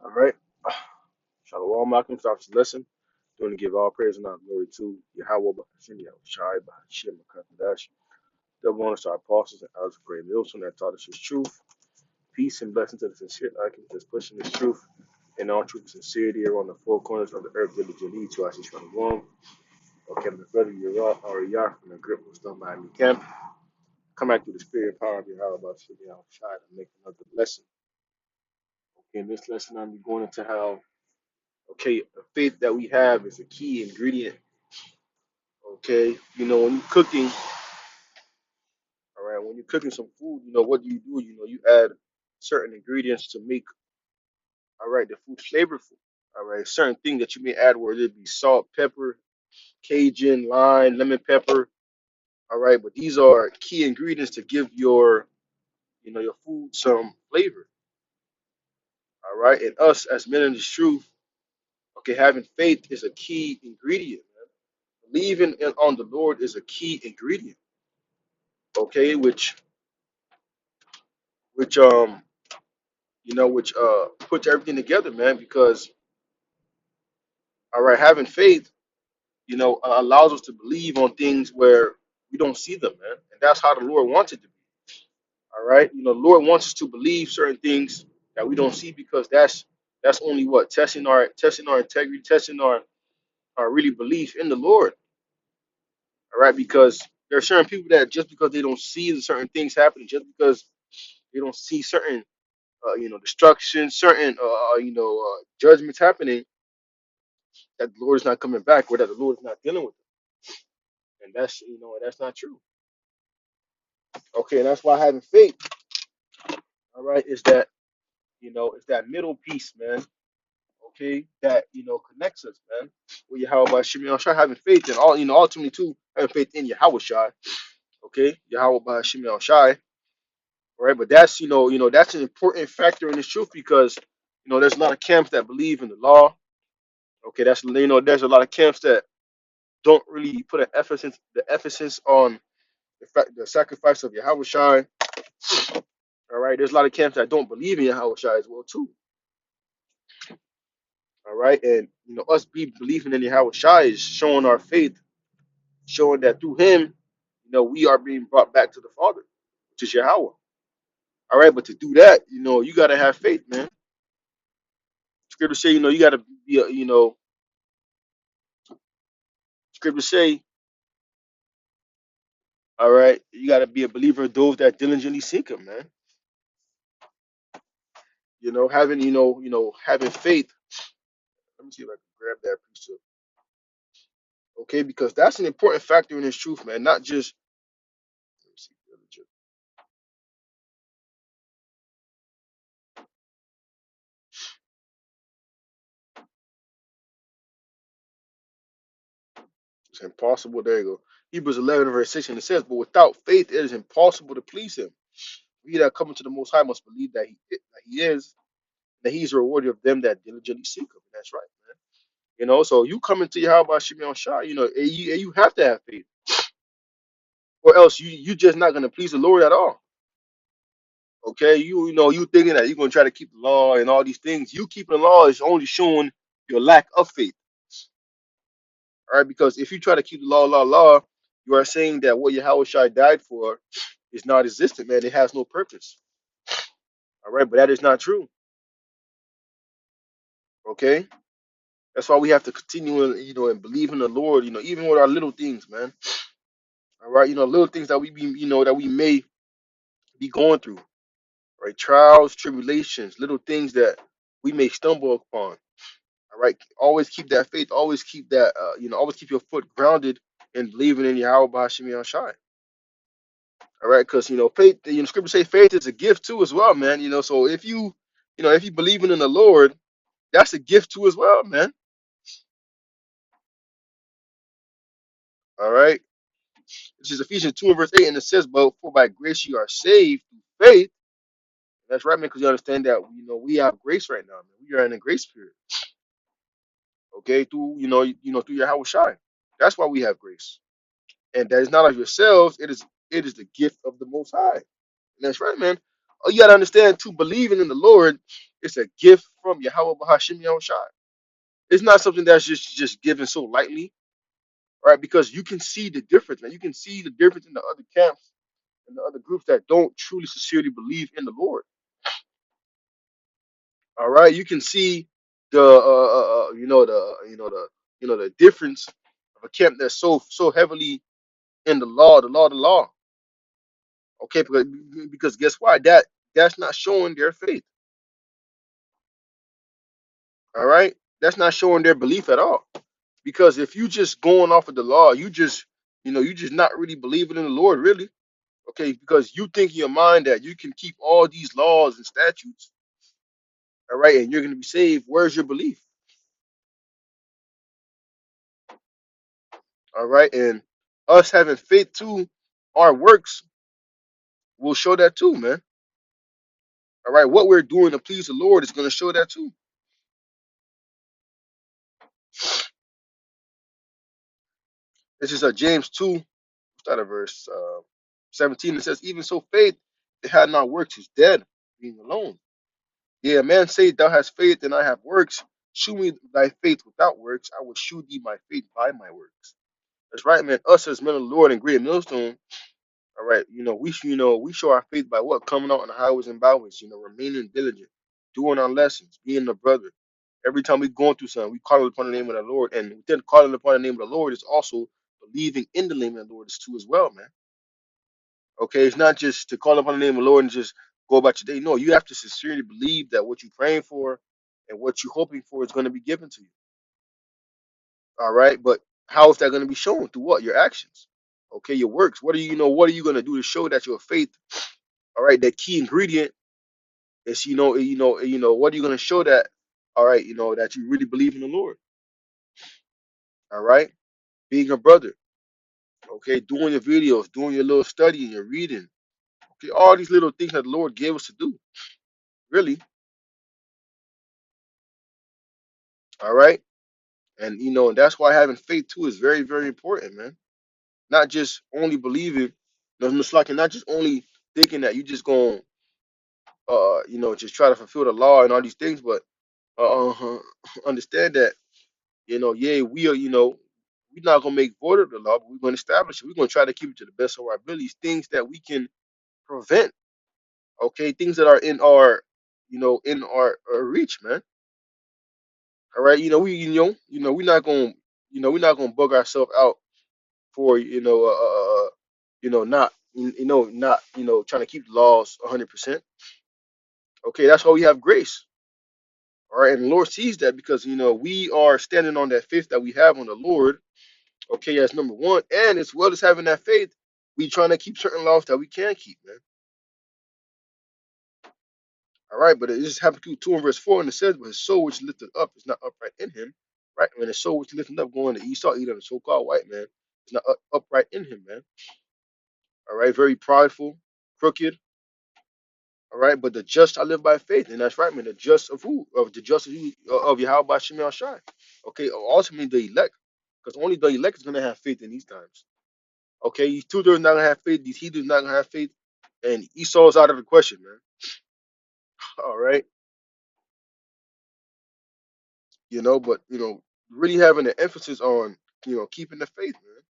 All right. Shalom, Malcolm. Start to listen. Doing to give all praise and honor and glory to Yahweh, Bahashim, Yahushai, Bahashim, Makadash. The one of our apostles and others of great Milson that taught us his truth. Peace and blessings to the sincere Icon that's pushing this truth and all truth and sincerity around the four corners of the earth, diligently to us, each one of one. Okay, my brother Yara or Yar from the grip was done by me camp. Come back to the spirit and power of Yahweh, Bahashim, Yahushai, and make another lesson. Okay, in this lesson, I'm going into how the faith that we have is a key ingredient. Okay, when you're cooking, all right, when you're cooking some food, what do? You add certain ingredients to make, all right, the food flavorful. All right, certain thing that you may add, whether it be salt, pepper, Cajun, lime, lemon pepper. All right, but these are key ingredients to give your food some flavor. All right, and us as men in the truth, okay, having faith is a key ingredient. Man. Believing on the Lord is a key ingredient. Okay, which puts everything together, man. Because all right, having faith, allows us to believe on things where we don't see them, man, and that's how the Lord wants it to be. All right, the Lord wants us to believe certain things that we don't see because that's only what testing our integrity, testing our really belief in the Lord. All right, because there are certain people that just because they don't see certain things happening, just because they don't see certain destruction, certain judgments happening, that the Lord is not coming back or that the Lord is not dealing with them. And that's not true. Okay, and that's why having faith, all right, is that middle piece, man. Okay, that connects us, man. With Yahweh Shimon Shai, having faith in ultimately too, having faith in Yahweh Shai. Okay, Yahweh Shimon Shai. All right, but that's an important factor in this truth because there's a lot of camps that believe in the law. Okay, there's a lot of camps that don't really put the emphasis on the sacrifice of Yahweh Shai. All right, there's a lot of camps that don't believe in Yahweh Shai as well too. All right, and us be believing in Yahweh Shai is showing our faith, showing that through Him, we are being brought back to the Father, which is Yahweh. All right, but to do that, you gotta have faith, man. Scripture say, you gotta be, Scripture say, all right, you gotta be a believer of those that diligently seek Him, man. Having faith. Let me see if I can grab that precept. Okay, because that's an important factor in this truth, man. Not just let me see, it's impossible. There you go. Hebrews 11 verse 16 it says, "But without faith, it is impossible to please Him. He that cometh to the Most High must believe that He is, that He's a rewarder of them that diligently seek Him." And that's right, man. So you come into Yahweh Shimon Shai, and you have to have faith, or else you just not gonna please the Lord at all. Okay, you thinking that you're gonna try to keep the law and all these things. You keeping the law is only showing your lack of faith. All right, because if you try to keep the law, you are saying that what Yahweh Shai died for is not existent, man. It has no purpose. All right, but that is not true. Okay, that's why we have to continue, and believe in the Lord. Even with our little things, man. All right, little things that we may be going through, right? Trials, tribulations, little things that we may stumble upon. All right, always keep that faith. Always keep that. Always keep your foot grounded and believing in Yahweh B'Hashem Shai. All right, because faith. Scripture say faith is a gift too as well, man. So if you believing in the Lord, that's a gift too as well, man. All right, this is Ephesians 2 and verse 8, and it says, "But for by grace you are saved through faith." That's right, man. Because you understand that we have grace right now, man. We are in a grace period. Okay, through Yahweh Shai. That's why we have grace, and that is not of yourselves. It is the gift of the Most High. And that's right, man. You gotta understand too. Believing in the Lord, it's a gift from Yahweh Bahashim Yahushai. It's not something that's just given so lightly, right? Because you can see the difference, man. You can see the difference in the other camps and the other groups that don't truly sincerely believe in the Lord. All right, you can see the the difference of a camp that's so heavily in the law. Okay, because guess why? That's not showing their faith. All right, that's not showing their belief at all. Because if you just going off of the law, you just not really believing in the Lord, really. Okay, because you think in your mind that you can keep all these laws and statutes, all right, and you're going to be saved. Where's your belief? All right, and us having faith too, our works will show that too, man. All right, what we're doing to please the Lord is going to show that too. This is James 2, start at verse 17. It says, even so, faith that had not works is dead, being alone. Yeah, man say, thou hast faith and I have works. Shew me thy faith without works. I will shew thee my faith by my works. That's right, man. Us as men of the Lord and great millstone, all right, we show our faith by what? Coming out on the highways and byways, remaining diligent, doing our lessons, being a brother. Every time we going through something, we call upon the name of the Lord. And within calling upon the name of the Lord is also believing in the name of the Lord is too as well, man. Okay, it's not just to call upon the name of the Lord and just go about your day. No, you have to sincerely believe that what you're praying for and what you're hoping for is going to be given to you. All right, but how is that going to be shown? Through what? Your actions. Okay, your works. What are you going to do to show that your faith? All right, that key ingredient is what are you going to show that? All right, that you really believe in the Lord. All right, being a brother. Okay, doing your videos, doing your little studying, your reading. Okay, all these little things that the Lord gave us to do. Really. All right. And and that's why having faith too is very, very important, man. Not just only believing, not just only thinking that you just gonna just try to fulfill the law and all these things, but understand that, yeah, we are, we're not gonna make void of the law, but we're gonna establish it. We're gonna try to keep it to the best of our abilities, things that we can prevent, okay, things that are in our our reach, man. All right, we're not gonna we're not gonna bug ourselves out for not not trying to keep the laws 100%. Okay, that's why we have grace. All right, and the Lord sees that because we are standing on that faith that we have on the Lord. Okay, that's number one, and as well as having that faith, we trying to keep certain laws that we can keep, man. All right, but it just happened to 2 and verse 4, and it says, "But his soul which lifted up is not upright in him." Right, when his soul which lifted up going to Esau, either the so-called white man, is not upright in him, man. All right, very prideful, crooked. All right, but the just I live by faith, and that's right, man. The just of who? Of the just of who? Of Yahweh Shemel Shai. Okay, ultimately the elect, because only the elect is gonna have faith in these times. Okay, these two thirds not gonna have faith. These Hebrews not gonna have faith, and Esau's out of the question, man. All right, but really having an emphasis on keeping the faith, man.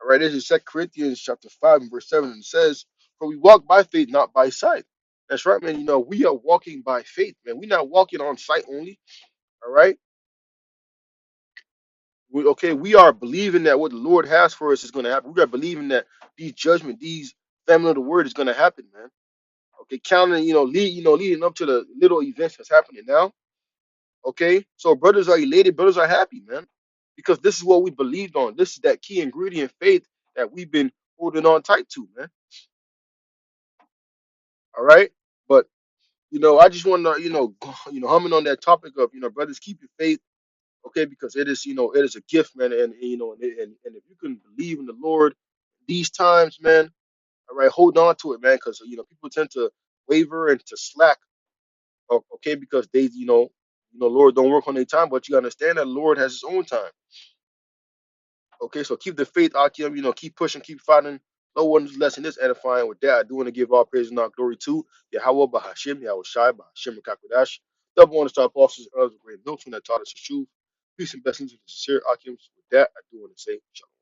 All right, this is 2 Corinthians chapter 5 and verse 7, and it says, "For we walk by faith, not by sight." That's right, man. We are walking by faith, man. We're not walking on sight only. All right. We are believing that what the Lord has for us is going to happen. We are believing that these family of the word is going to happen, man. Okay, counting, leading up to the little events that's happening now. Okay, so brothers are elated, brothers are happy, man, because this is what we believed on. This is that key ingredient, faith, that we've been holding on tight to, man. All right, but I just want to, humming on that topic of, brothers, keep your faith. Okay, because it is a gift, man, and if you can believe in the Lord these times, man, all right, hold on to it, man, because people tend to waver and to slack, okay, because they, Lord don't work on their time, but you understand that the Lord has His own time. Okay, so keep the faith, Akim, keep pushing, keep fighting. No one's lesson is edifying. With that, I do want to give all praise and all glory to Yahweh Bahashim, Yahweh Shai, Bahashim Kakodash. Double honor to our apostles and others of great milton that taught us the truth. Peace and blessings to the sincere Akims. With that, I do want to say shalom.